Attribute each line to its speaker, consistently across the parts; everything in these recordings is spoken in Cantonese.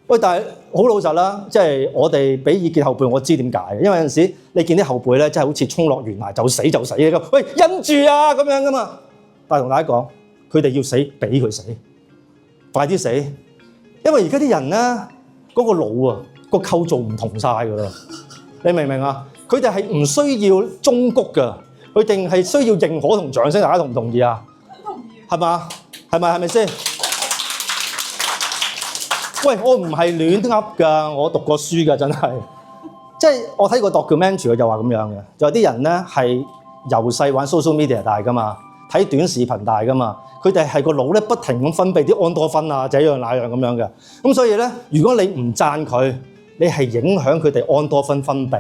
Speaker 1: 喂，但係好老實啦，即係我哋俾意見後輩，我知點解嘅，因為有陣時你見啲後輩咧，真係好似衝落懸崖就死嘅咁，喂，忍住啊咁樣噶嘛。但係同大家講，佢哋要死，俾佢死，快啲死，因為而家啲人咧嗰個腦啊個構造唔同晒噶啦，你明唔明啊？佢哋係唔需要忠告噶，佢哋係需要認可同掌聲，大家同唔同意啊？同意。係嘛？係咪先？喂，我唔係亂噏㗎，我讀過書㗎，真係。即係我睇過 documentary， 佢就話咁樣嘅，就話啲人咧係由細玩 social media 大㗎嘛，睇短視頻大㗎嘛，佢哋係個腦咧不停咁分泌啲安多酚啊，這樣那樣咁樣嘅。咁所以咧，如果你唔讚佢，你係影響佢哋安多酚分泌。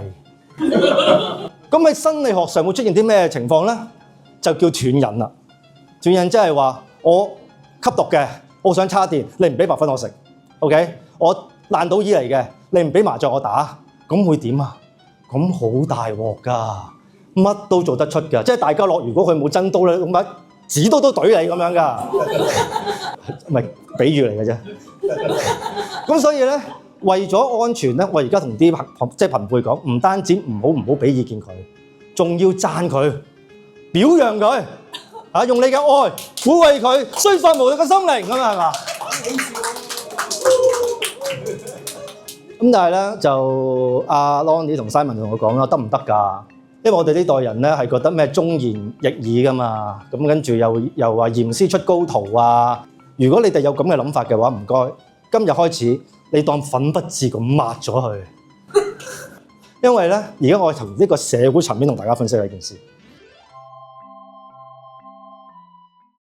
Speaker 1: 咁喺生理學上會出現啲咩情況咧？就叫斷癮啦。斷癮即係話我吸毒嘅，我想叉電，你唔俾白粉我食。OK， 我爛賭椅嚟嘅，你唔俾麻雀我打，咁會點啊？咁好大鑊㗎，乜都做得出㗎。即係大家樂，如果佢冇真刀咧，咁乜紙刀都懟你咁樣㗎，唔係比喻嚟嘅啫。咁所以咧，為咗安全咧，我而家同啲即係朋輩講，唔單止唔好俾意見佢，仲要讚佢、表揚佢，啊，用你嘅愛撫慰佢衰喪無力嘅心靈咁啊，係嘛？咁但係咧就阿 Lonnie 同 Simon 同我講啦，得唔得㗎？因為我哋呢代人咧係覺得咩忠言逆耳㗎嘛，咁跟住又話嚴師出高徒啊！如果你哋有咁嘅諗法嘅話，唔該，今日開始你當粉筆字咁抹咗佢，因為咧而家我從呢個社會層面同大家分析呢件事。